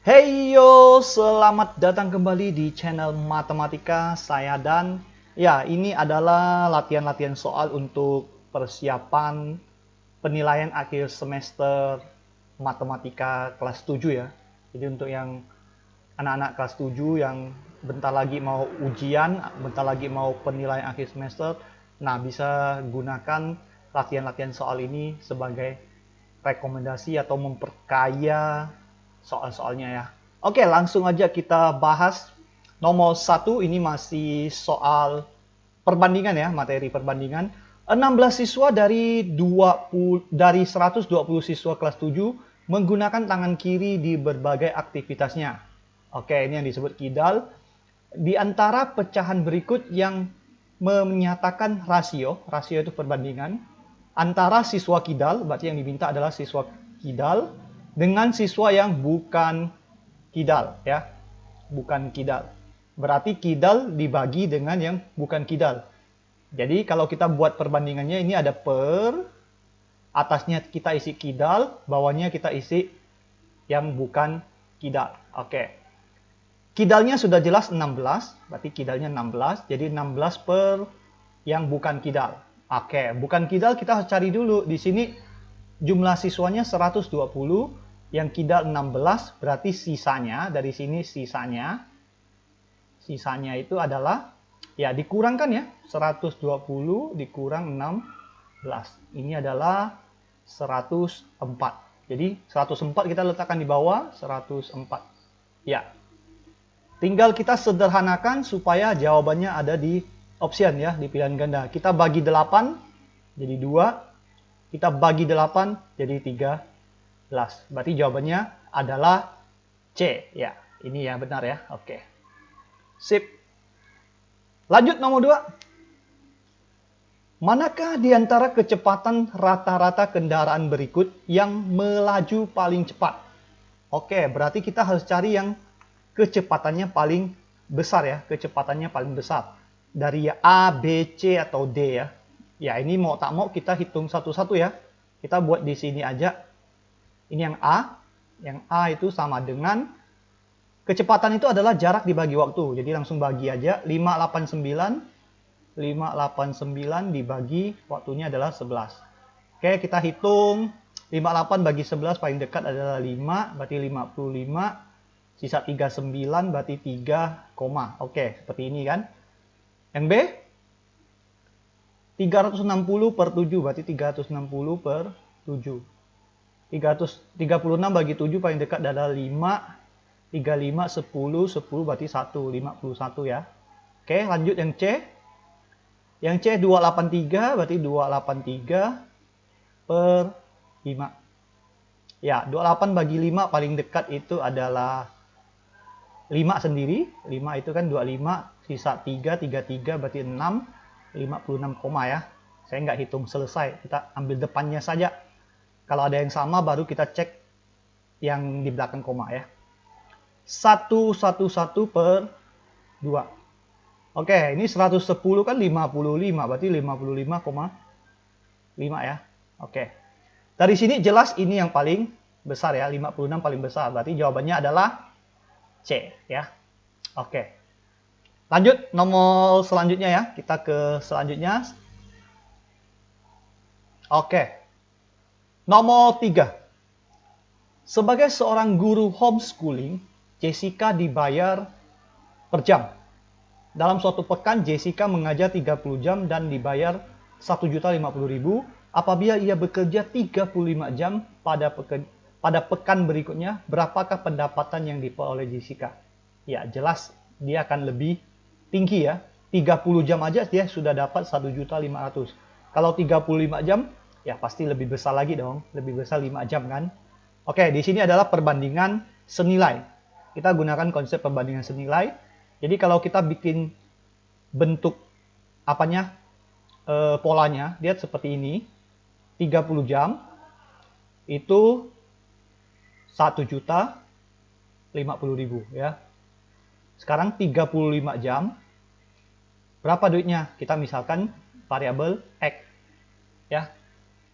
Hey yo, selamat datang kembali di channel Matematika saya Dan. Ya, ini adalah latihan-latihan soal untuk persiapan penilaian akhir semester Matematika kelas 7 ya. Jadi untuk yang anak-anak kelas 7 yang bentar lagi mau ujian, bentar lagi mau penilaian akhir semester, nah bisa gunakan latihan-latihan soal ini sebagai rekomendasi atau memperkaya soal-soalnya ya. Oke, langsung aja kita bahas. Nomor 1 ini masih soal perbandingan ya, materi perbandingan. 16 siswa dari 120 siswa kelas 7 menggunakan tangan kiri di berbagai aktivitasnya. Oke, ini yang disebut kidal. Di antara pecahan berikut yang menyatakan rasio itu perbandingan antara siswa kidal, berarti yang diminta adalah siswa kidal, dengan siswa yang bukan kidal ya, bukan kidal. Berarti kidal dibagi dengan yang bukan kidal. Jadi kalau kita buat perbandingannya, ini ada per, atasnya kita isi kidal, bawahnya kita isi yang bukan kidal. Oke. Kidalnya sudah jelas 16, berarti kidalnya 16, jadi 16 per yang bukan kidal. Oke, bukan kidal kita harus cari dulu. Di sini jumlah siswanya 120, yang kidal 16, berarti sisanya, dari sini sisanya itu adalah, ya dikurangkan ya, 120 dikurang 16. Ini adalah 104. Jadi 104 kita letakkan di bawah, 104. Ya, tinggal kita sederhanakan supaya jawabannya ada di option ya, di pilihan ganda. Kita bagi 8 jadi 2, kita bagi 8 jadi 13. Berarti jawabannya adalah C ya. Ini ya benar ya. Oke. Sip. Lanjut nomor 2. Manakah di antara kecepatan rata-rata kendaraan berikut yang melaju paling cepat? Oke, berarti kita harus cari yang kecepatannya paling besar ya, kecepatannya paling besar. Dari A, B, C, atau D ya. Ya, ini mau tak mau kita hitung satu-satu ya. Kita buat di sini aja. Ini yang A. Yang A itu sama dengan, kecepatan itu adalah jarak dibagi waktu. Jadi langsung bagi aja. 589 dibagi waktunya adalah 11. Oke, kita hitung. 58 bagi 11 paling dekat adalah 5, berarti 55. Sisa 39 berarti 3, oke, seperti ini kan. Yang B, 360 per 7 berarti 360 per 7. 336 bagi 7 paling dekat adalah 5. 35, 10, 10 berarti 1, 51 ya. Oke, lanjut yang C. Yang C 283 berarti 283 per 5. Ya, 28 bagi 5 paling dekat itu adalah 5 sendiri. 5 itu kan 25, sisa 3, 33 berarti 6, 56 ya. Saya nggak hitung selesai, kita ambil depannya saja. Kalau ada yang sama baru kita cek yang di belakang koma ya. 111 per 2. Oke, ini 110 kan 55, berarti 55,5 ya. Oke. Dari sini jelas ini yang paling besar ya, 56 paling besar. Berarti jawabannya adalah C ya. Oke. Lanjut nomor selanjutnya ya. Kita ke selanjutnya. Oke. Nomor 3. Sebagai seorang guru homeschooling, Jessica dibayar per jam. Dalam suatu pekan, Jessica mengajar 30 jam dan dibayar 1.050.000 apabila ia bekerja 35 jam pada pekan berikutnya. Berapakah pendapatan yang diperoleh Jessica? Ya, jelas dia akan lebih tinggi ya. 30 jam aja dia sudah dapat 1.500.000. Kalau 35 jam, ya pasti lebih besar lagi dong. Lebih besar 5 jam kan. Oke, di sini adalah perbandingan senilai. Kita gunakan konsep perbandingan senilai. Jadi kalau kita bikin bentuk polanya, lihat seperti ini. 30 jam itu 1.050.000 ya. Sekarang 35 jam. Berapa duitnya? Kita misalkan variabel X ya.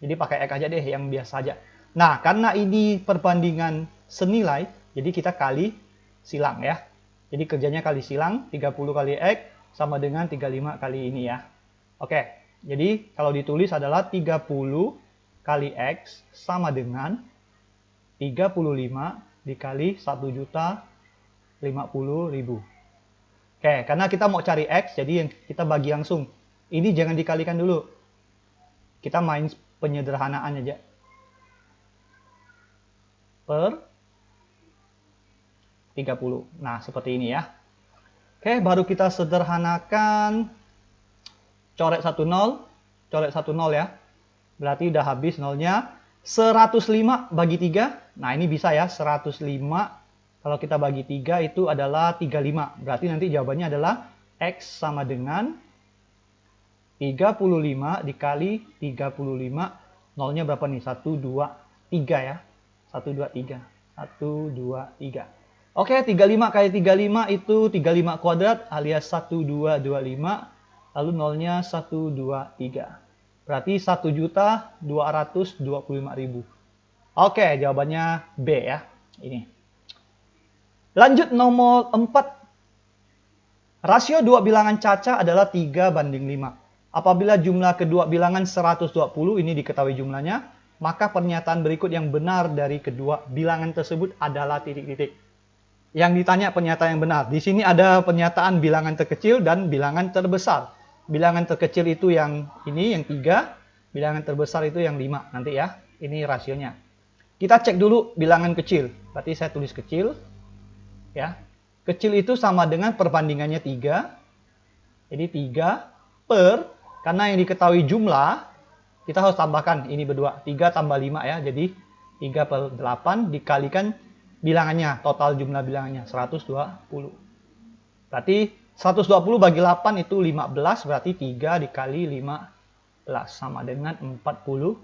Jadi pakai X aja deh yang biasa aja. Nah, karena ini perbandingan senilai, jadi kita kali silang ya. Jadi kerjanya kali silang, 30 kali X sama dengan 35 kali ini ya. Oke, jadi kalau ditulis adalah 30 kali X sama dengan 35 dikali 1.050.000. Oke, karena kita mau cari X, jadi kita bagi langsung. Ini jangan dikalikan dulu. Kita main penyederhanaan aja. Per 30. Nah, seperti ini ya. Oke, baru kita sederhanakan. Coret 1 0, coret 1 0 ya. Berarti udah habis nolnya. 105 bagi 3. Nah, ini bisa ya, 105 kalau kita bagi 3 itu adalah 35. Berarti nanti jawabannya adalah X sama dengan 35 dikali 35. Nolnya berapa nih? 1, 2, 3 ya. 1, 2, 3. 1, 2, 3. Oke, 35 kali 35 itu 35 kuadrat alias 1225. Lalu nolnya 1, 2, 3. Berarti 1.225.000. Oke, jawabannya B ya. Ini. Lanjut nomor 4. Rasio dua bilangan caca adalah 3:5. Apabila jumlah kedua bilangan 120, ini diketahui jumlahnya, maka pernyataan berikut yang benar dari kedua bilangan tersebut adalah titik-titik. Yang ditanya pernyataan yang benar. Di sini ada pernyataan bilangan terkecil dan bilangan terbesar. Bilangan terkecil itu yang ini, yang 3. Bilangan terbesar itu yang 5. Nanti ya, ini rasionya. Kita cek dulu bilangan kecil. Berarti saya tulis kecil. Ya, kecil itu sama dengan perbandingannya 3. Jadi 3 per, karena yang diketahui jumlah, kita harus tambahkan ini berdua. 3 tambah 5 ya, jadi 3 per 8 dikalikan bilangannya, total jumlah bilangannya 120. Berarti 120 bagi 8 itu 15, berarti 3 dikali 15 sama dengan 45.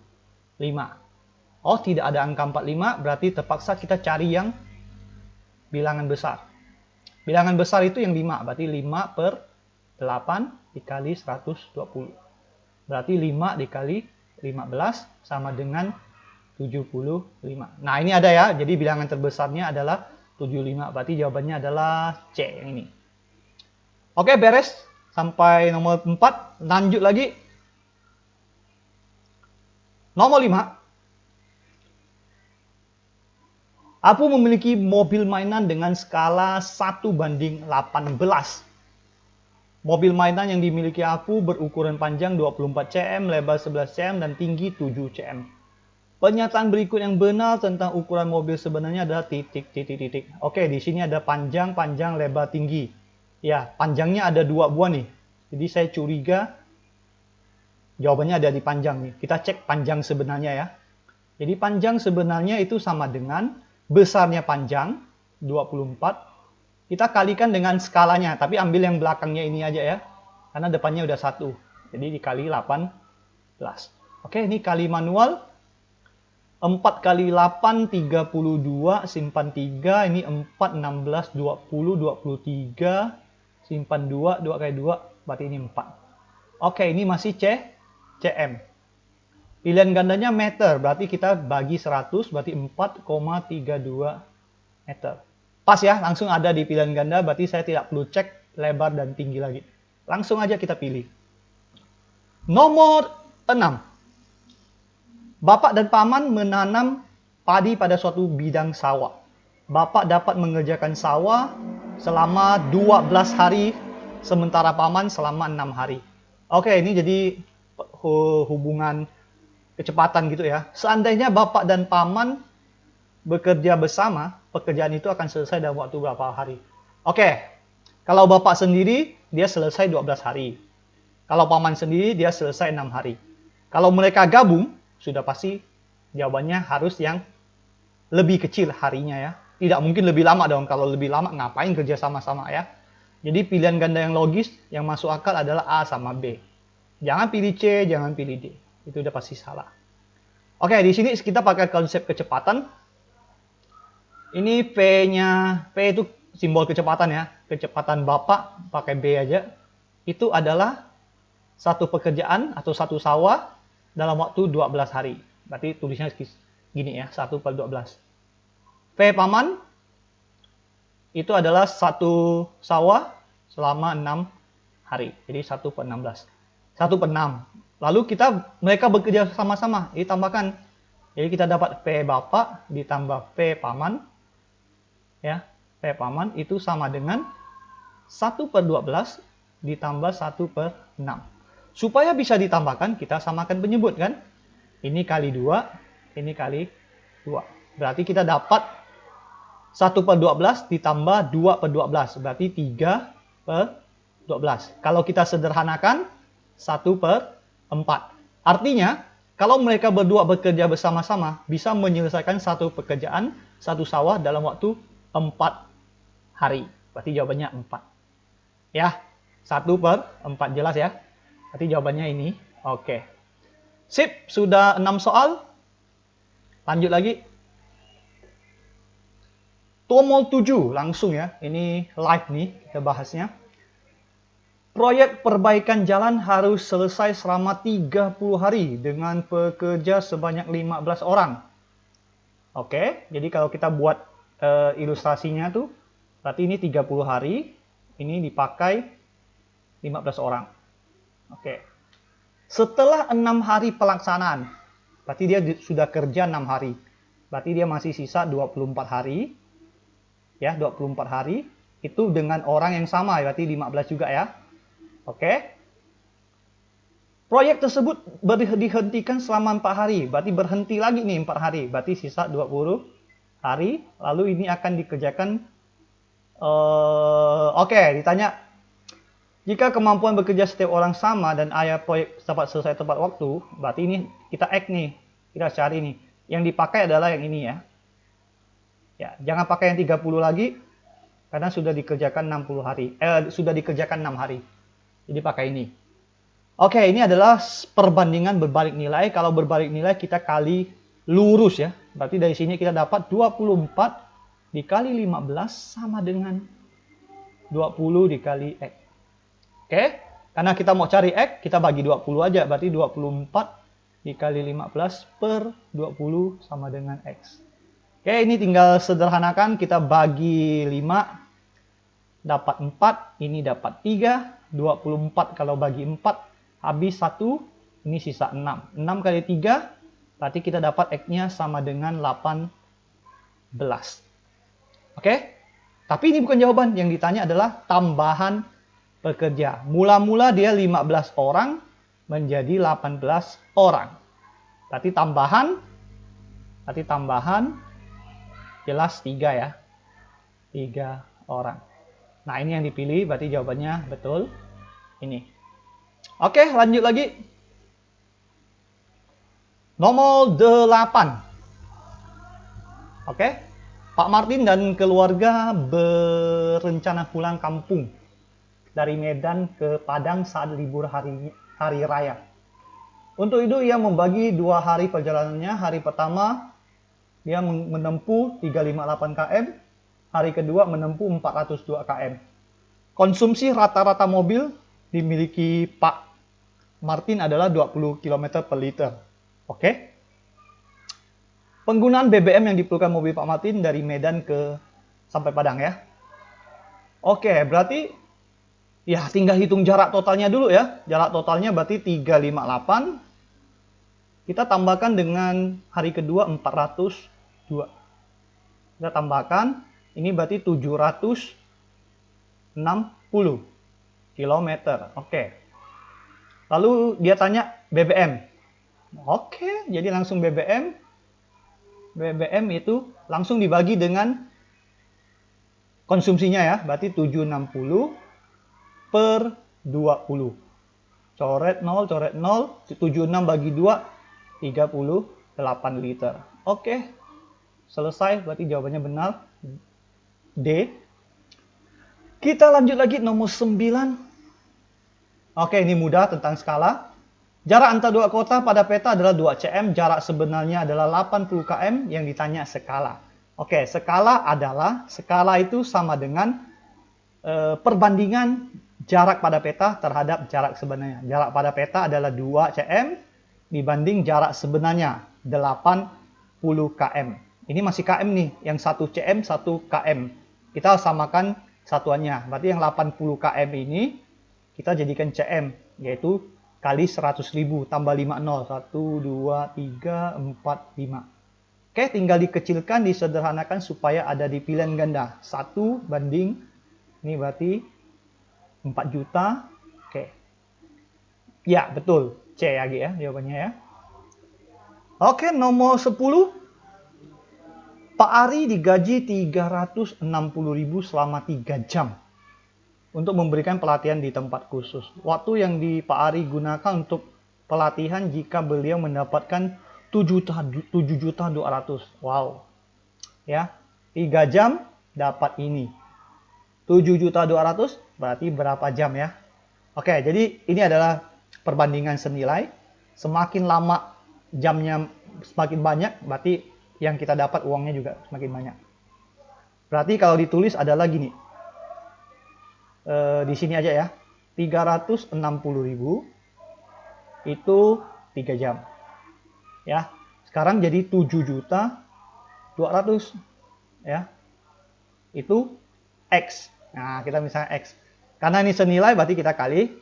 Oh, tidak ada angka 45, berarti terpaksa kita cari yang bilangan besar. Bilangan besar itu yang 5, berarti 5 per 8 dikali 120. Berarti 5 dikali 15 sama dengan 75. Nah, ini ada ya, jadi bilangan terbesarnya adalah 75, berarti jawabannya adalah C yang ini. Oke, beres. Sampai nomor 4, lanjut lagi. Nomor 5. Apu memiliki mobil mainan dengan skala 1:18. Mobil mainan yang dimiliki Apu berukuran panjang 24 cm, lebar 11 cm, dan tinggi 7 cm. Pernyataan berikut yang benar tentang ukuran mobil sebenarnya adalah titik. Oke, di sini ada panjang, lebar, tinggi. Ya, panjangnya ada 2 buah nih. Jadi saya curiga jawabannya ada di panjang nih. Kita cek panjang sebenarnya ya. Jadi panjang sebenarnya itu sama dengan besarnya panjang 24, kita kalikan dengan skalanya, tapi ambil yang belakangnya ini aja ya, karena depannya udah 1, jadi dikali 18. Oke, ini kali manual. 4 kali 8 32, simpan 3, ini 4 16 20 23, simpan 2, 2 kali 2 berarti ini 4. Oke, ini masih cm. Pilihan gandanya meter, berarti kita bagi 100, berarti 4,32 meter. Pas ya, langsung ada di pilihan ganda, berarti saya tidak perlu cek lebar dan tinggi lagi. Langsung aja kita pilih. Nomor 6. Bapak dan paman menanam padi pada suatu bidang sawah. Bapak dapat mengerjakan sawah selama 12 hari, sementara paman selama 6 hari. Oke, ini jadi hubungan kecepatan gitu ya. Seandainya bapak dan paman bekerja bersama, pekerjaan itu akan selesai dalam waktu berapa hari? Oke, kalau bapak sendiri, dia selesai 12 hari. Kalau paman sendiri, dia selesai 6 hari. Kalau mereka gabung, sudah pasti jawabannya harus yang lebih kecil harinya ya. Tidak mungkin lebih lama dong. Kalau lebih lama, ngapain kerja sama-sama ya? Jadi pilihan ganda yang logis, yang masuk akal adalah A sama B. Jangan pilih C, jangan pilih D. Itu udah pasti salah. Oke, di sini kita pakai konsep kecepatan. Ini P-nya, P itu simbol kecepatan ya. Kecepatan bapak, pakai B aja. Itu adalah satu pekerjaan atau satu sawah dalam waktu 12 hari. Berarti tulisnya gini ya, 1/12. P paman itu adalah satu sawah selama 6 hari. Jadi 1/16. 1/6. Lalu mereka bekerja sama-sama. Ditambahkan. Jadi kita dapat P bapak ditambah P paman. Ya, P paman itu sama dengan 1/12 ditambah 1/6. Supaya bisa ditambahkan, kita samakan penyebut kan. Ini kali 2, ini kali 2. Berarti kita dapat 1/12 ditambah 2/12. Berarti 3/12. Kalau kita sederhanakan, 1/4. Artinya, kalau mereka berdua bekerja bersama-sama, bisa menyelesaikan satu pekerjaan, satu sawah dalam waktu 4 hari. Berarti jawabannya 4. Ya, 1/4 jelas ya. Berarti jawabannya ini. Oke. Sip, sudah 6 soal. Lanjut lagi. Tomol 7 langsung ya. Ini live nih kita bahasnya. Proyek perbaikan jalan harus selesai selama 30 hari dengan pekerja sebanyak 15 orang. Oke, jadi kalau kita buat ilustrasinya tuh, berarti ini 30 hari, ini dipakai 15 orang. Oke. Setelah 6 hari pelaksanaan, berarti dia sudah kerja 6 hari. Berarti dia masih sisa 24 hari. Ya, 24 hari. Itu dengan orang yang sama, berarti 15 juga ya. Oke. Proyek tersebut dihentikan selama 4 hari. Berarti berhenti lagi nih 4 hari. Berarti sisa 20 hari. Lalu ini akan dikerjakan. Oke, ditanya. Jika kemampuan bekerja setiap orang sama dan area proyek dapat selesai tepat waktu. Berarti ini kita X nih. Kita cari nih. Yang dipakai adalah yang ini ya. Ya, jangan pakai yang 30 lagi. Karena sudah dikerjakan 60 hari. Sudah dikerjakan 6 hari. Jadi pakai ini. Oke, ini adalah perbandingan berbalik nilai. Kalau berbalik nilai kita kali lurus ya. Berarti dari sini kita dapat 24 dikali 15 sama dengan 20 dikali X. Oke, karena kita mau cari X, kita bagi 20 aja. Berarti 24 dikali 15 per 20 sama dengan X. Oke, ini tinggal sederhanakan. Kita bagi 5, dapat 4. Ini dapat 3. 24 kalau bagi 4, habis 1. Ini sisa 6. 6 kali 3, berarti kita dapat X-nya sama dengan 18. Oke, tapi ini bukan jawaban. Yang ditanya adalah tambahan pekerja. Mula-mula dia 15 orang menjadi 18 orang. Berarti tambahan jelas 3 ya. 3 orang. Nah, ini yang dipilih, berarti jawabannya betul. Ini. Oke, lanjut lagi. Nomor 8. Oke. Pak Martin dan keluarga berencana pulang kampung dari Medan ke Padang saat libur hari raya. Untuk itu ia membagi 2 hari perjalanannya. Hari pertama dia menempuh 358 km. Hari kedua menempuh 402 km. Konsumsi rata-rata mobil dimiliki Pak Martin adalah 20 km per liter. Oke. Penggunaan BBM yang diperlukan mobil Pak Martin dari Medan sampai Padang ya. Oke, berarti ya tinggal hitung jarak totalnya dulu ya. Jarak totalnya berarti 358. Kita tambahkan dengan hari kedua 402. Kita tambahkan, ini berarti 760 km. Oke. Lalu dia tanya BBM. Oke, jadi langsung BBM. BBM itu langsung dibagi dengan konsumsinya ya. Berarti 760 per 20. Coret 0, 76 bagi 2, 38 liter. Oke, selesai. Berarti jawabannya benar. D. Kita lanjut lagi nomor 9. Oke, ini mudah tentang skala. Jarak antar 2 kota pada peta adalah 2 cm. Jarak sebenarnya adalah 80 km. Yang ditanya skala. Oke, skala itu sama dengan perbandingan jarak pada peta terhadap jarak sebenarnya. Jarak pada peta adalah 2 cm dibanding jarak sebenarnya 80 km. Ini masih KM nih, yang 1 CM, 1 KM. Kita samakan satuannya. Berarti yang 80 KM ini kita jadikan CM, yaitu kali 100.000 tambah 5 nol. 1, 2, 3, 4, 5. Oke, tinggal dikecilkan, disederhanakan supaya ada di pilihan ganda. 1 banding, ini berarti 4 juta. Oke. Ya, betul. C lagi ya jawabannya ya. Oke, nomor 10. Pak Ari digaji 360.000 selama 3 jam untuk memberikan pelatihan di tempat khusus. Waktu yang Pak Ari gunakan untuk pelatihan jika beliau mendapatkan 7.200.000. Wow. Ya, 3 jam dapat ini. 7.200.000 berarti berapa jam ya? Oke, jadi ini adalah perbandingan senilai. Semakin lama jamnya semakin banyak, berarti yang kita dapat uangnya juga semakin banyak. Berarti kalau ditulis adalah gini. Di sini aja ya. 360.000 itu 3 jam. Ya. Sekarang jadi 7.200.000 ya. Itu X. Nah, kita misalnya X. Karena ini senilai berarti kita kali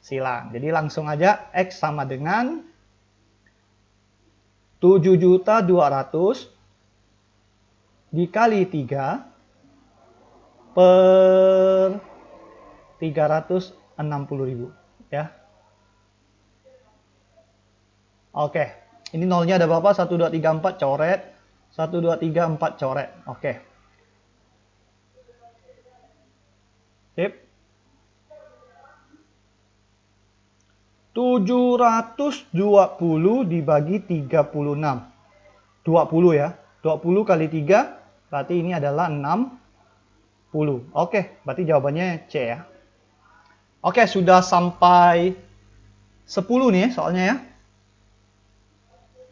silang. Jadi langsung aja X sama dengan 7.200.000 dikali 3 per 360.000 ya. Oke, ini nolnya ada berapa? 1, 2, 3, 4 coret. 1, 2, 3, 4 coret. Oke. Sip. 720 dibagi 36. 20 ya. 20 kali 3 berarti ini adalah 60. Oke, berarti jawabannya C ya. Oke, sudah sampai 10 nih soalnya ya.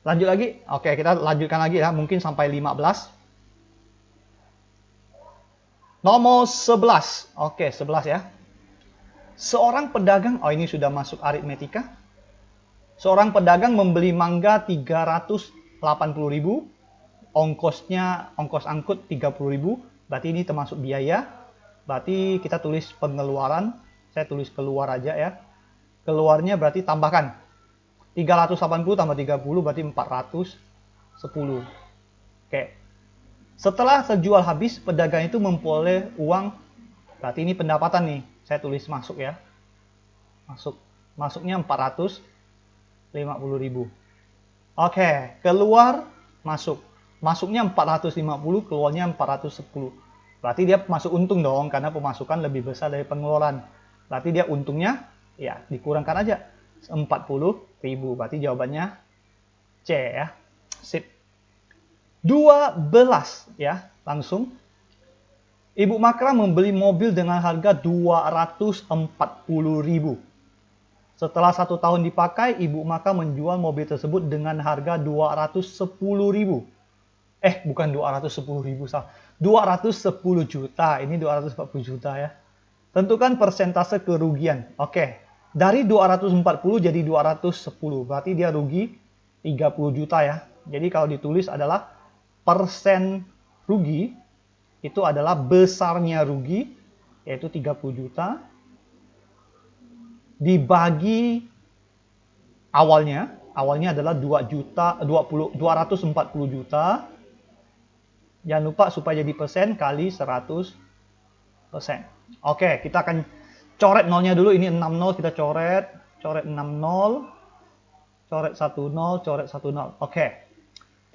Lanjut lagi. Oke, kita lanjutkan lagi ya. Mungkin sampai 15. Nomor 11. Oke, 11 ya. Seorang pedagang, oh ini sudah masuk aritmetika. Seorang pedagang membeli mangga 380.000, ongkos angkut 30.000, berarti ini termasuk biaya. Berarti kita tulis pengeluaran, saya tulis keluar aja ya. Keluarnya berarti tambahkan 380 tambah 30 berarti 410. Oke. Setelah terjual habis, pedagang itu memperoleh uang, berarti ini pendapatan nih. Saya tulis masuk ya. Masuknya 450.000. Oke, keluar masuk. Masuknya 450, keluarnya 410. Berarti dia masuk untung dong karena pemasukan lebih besar dari pengeluaran. Berarti dia untungnya ya dikurangkan aja 40.000. Berarti jawabannya C ya. Sip. 12 ya, langsung. Ibu Makra membeli mobil dengan harga 240.000. Setelah 1 tahun dipakai, Ibu Makra menjual mobil tersebut dengan harga 210.000. Bukan 210.000, salah. 210 juta. Ini 240 juta ya. Tentukan persentase kerugian. Oke. Dari 240 jadi 210. Berarti dia rugi 30 juta ya. Jadi kalau ditulis adalah persen rugi. Itu adalah besarnya rugi, yaitu 30 juta, dibagi awalnya adalah 240 juta. Jangan lupa supaya jadi persen kali 100%. Oke, kita akan coret nolnya dulu. Ini 60 kita coret 60, coret 10, coret 10. Oke.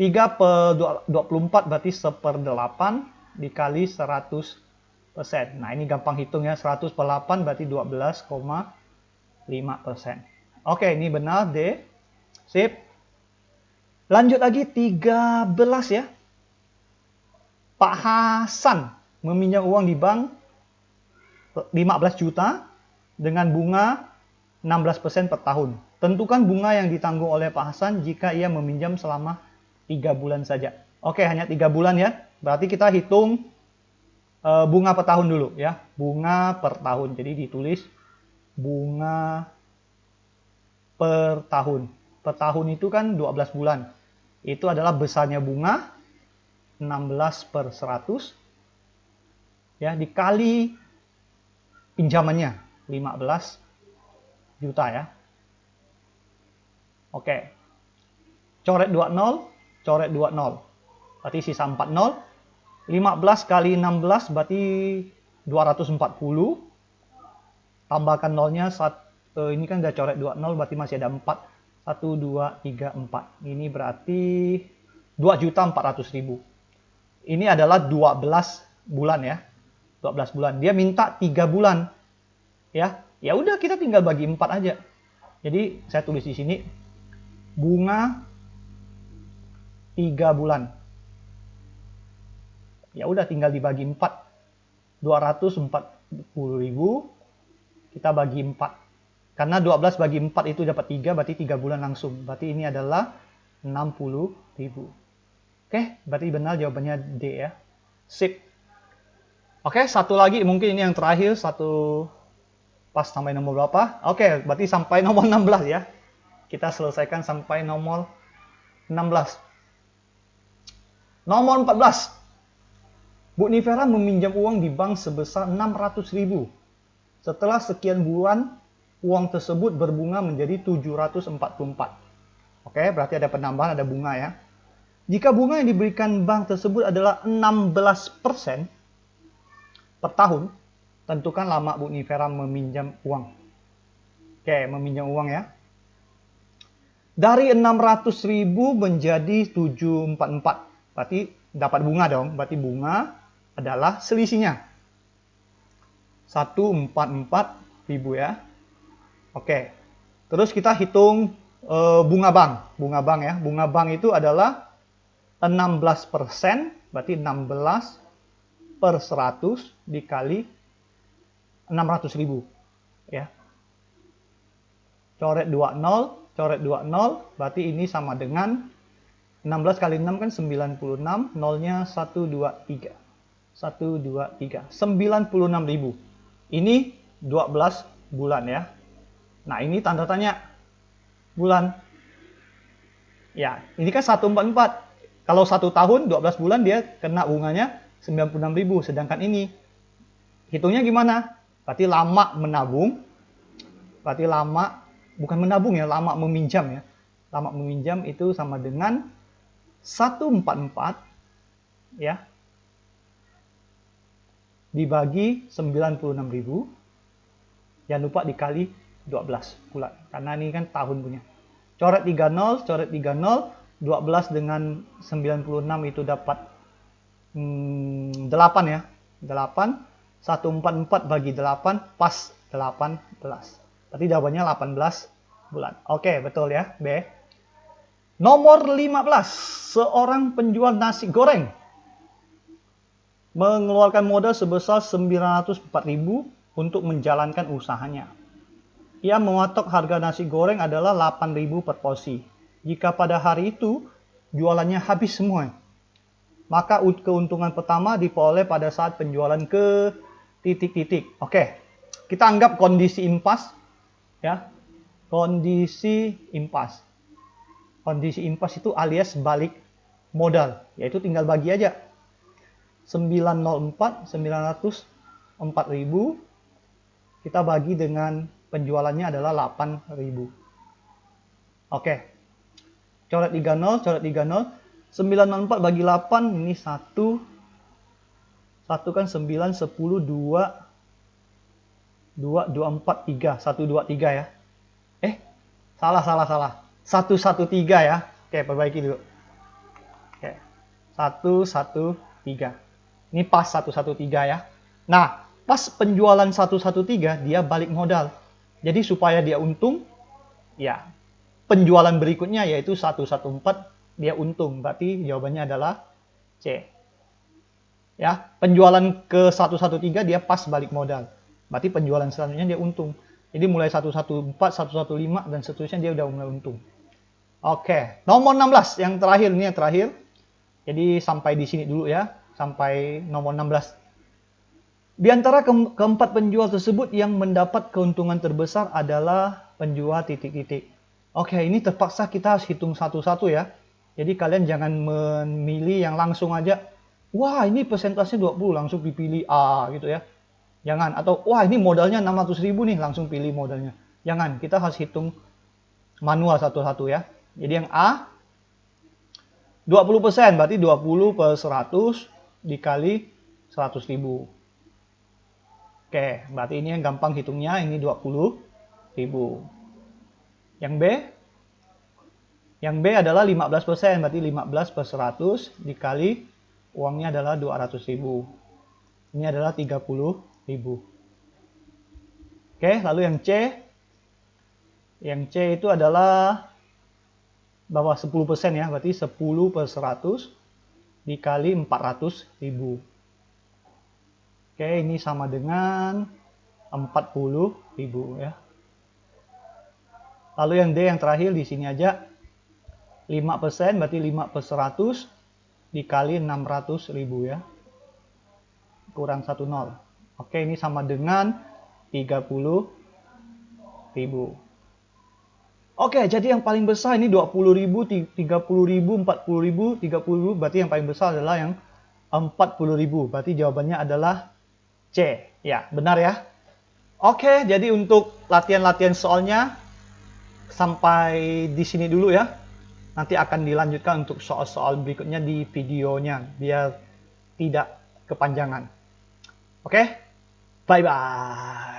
3 per 24 berarti 1/8 dikali 100%. Nah, ini gampang hitung ya. 100 per 8 berarti 12,5%. Oke, ini benar D. Sip. Lanjut lagi 13 ya. Pak Hasan meminjam uang di bank 15 juta dengan bunga 16% per tahun. Tentukan bunga yang ditanggung oleh Pak Hasan jika ia meminjam selama 3 bulan saja. Oke, hanya 3 bulan ya. Berarti kita hitung bunga per tahun dulu ya. Bunga per tahun. Jadi ditulis bunga per tahun. Per tahun itu kan 12 bulan. Itu adalah besarnya bunga 16/100 ya, dikali pinjamannya 15 juta ya. Oke. Coret 20, coret 20. Berarti sisa 40. 15 kali 16 berarti 240. Tambahkan nolnya, ini kan udah coret 20 berarti masih ada 4. 1, 2, 3, 4. Ini berarti 2.400.000. Ini adalah 12 bulan ya. 12 bulan. Dia minta 3 bulan. Ya. Ya udah, kita tinggal bagi 4 aja. Jadi saya tulis di sini bunga 3 bulan. Ya udah, tinggal dibagi 4. 240.000 kita bagi 4. Karena 12 bagi 4 itu dapat 3, berarti 3 bulan langsung. Berarti ini adalah 60.000. Oke, berarti benar jawabannya D ya. Sip. Oke, satu lagi, mungkin ini yang terakhir, satu pas sampai nomor berapa? Oke, berarti sampai nomor 16 ya. Kita selesaikan sampai nomor 16. Nomor 14. Bu Nivera meminjam uang di bank sebesar 600.000. Setelah sekian bulan, uang tersebut berbunga menjadi 744. Oke, berarti ada penambahan, ada bunga ya. Jika bunga yang diberikan bank tersebut adalah 16% per tahun, tentukan lama Bu Nivera meminjam uang. Oke, meminjam uang ya. Dari 600.000 menjadi 744. Berarti dapat bunga dong. Berarti bunga adalah selisihnya. 144.000 ya. Oke. Terus kita hitung bunga bank. Bunga bank ya. Bunga bank itu adalah 16%. Berarti 16 per 100 dikali 600.000 ya. Coret 20, coret 20, berarti ini sama dengan 16 kali 6 kan 96, nolnya 123. 123, 96.000. Ini 12 bulan ya. Nah, ini tanda tanya bulan. Ya, ini kan 144. Kalau 1 tahun 12 bulan dia kena bunganya 96.000, sedangkan ini hitungnya gimana? Berarti lama menabung. Berarti lama, bukan menabung ya, lama meminjam ya. Lama meminjam itu sama dengan 144 ya. Dibagi 96.000. Jangan lupa dikali 12 bulan. Karena ini kan tahun punya. Coret 30, coret 30, 12 dengan 96 itu dapat 8 ya. 8, 144 bagi 8 pas 18. Berarti jawabannya 18 bulan. Oke, betul ya, B. Nomor 15. Seorang penjual nasi goreng mengeluarkan modal sebesar 904.000 untuk menjalankan usahanya. Ia mematok harga nasi goreng adalah 8.000 per porsi. Jika pada hari itu jualannya habis semua, maka keuntungan pertama diperoleh pada saat penjualan ke titik-titik. Oke, kita anggap kondisi impas ya. Kondisi impas. Kondisi impas itu alias balik modal, yaitu tinggal bagi aja. 904, 904.000 kita bagi dengan penjualannya adalah 8.000. Oke. Coret 30, coret 30. 904 bagi 8 ini 1 kan 9, 10, 2, 4, 3. 1, 2, 3 ya. Salah. 1, 1, 3 ya. Oke, perbaiki dulu. Oke. 1, 1, 3. Ini pas 1, 1, 3 ya. Nah, pas penjualan 1, 1, 3 dia balik modal. Jadi supaya dia untung, ya penjualan berikutnya yaitu 114 dia untung. Berarti jawabannya adalah C. Ya, penjualan ke 113 dia pas balik modal. Berarti penjualan selanjutnya dia untung. Jadi mulai 114, 115 dan seterusnya dia udah mulai untung. Oke, nomor 16 yang terakhir, ini yang terakhir. Jadi sampai di sini dulu ya, sampai nomor 16. Di antara keempat penjual tersebut yang mendapat keuntungan terbesar adalah penjual titik-titik. Oke, ini terpaksa kita harus hitung satu-satu ya. Jadi kalian jangan memilih yang langsung aja. wah ini persentasenya 20, langsung dipilih A gitu ya. Jangan. Atau wah ini modalnya 600.000 nih, langsung pilih modalnya. Jangan, kita harus hitung manual satu-satu ya. Jadi yang A 20%, berarti 20 per 100 dikali 100.000. Oke, berarti ini yang gampang hitungnya, ini 20.000. Yang B? Yang B adalah 15%, berarti 15 per 100 dikali uangnya adalah 200.000. Ini adalah 30.000. Oke, lalu yang C? Yang C itu adalah bawah 10% ya, berarti 10 per 100 dikali 400.000. Oke, ini sama dengan 40.000 ya. Lalu yang D yang terakhir di sini aja 5%, berarti 5 per 100 dikali 600.000 ya. Kurang 1 nol. Oke, ini sama dengan 30.000. Oke, jadi yang paling besar ini 20.000, 30.000, 40.000, 30.000, berarti yang paling besar adalah yang 40.000. Berarti jawabannya adalah C. Ya, benar ya. Oke, jadi untuk latihan-latihan soalnya sampai di sini dulu ya. Nanti akan dilanjutkan untuk soal-soal berikutnya di videonya biar tidak kepanjangan. Oke, bye-bye.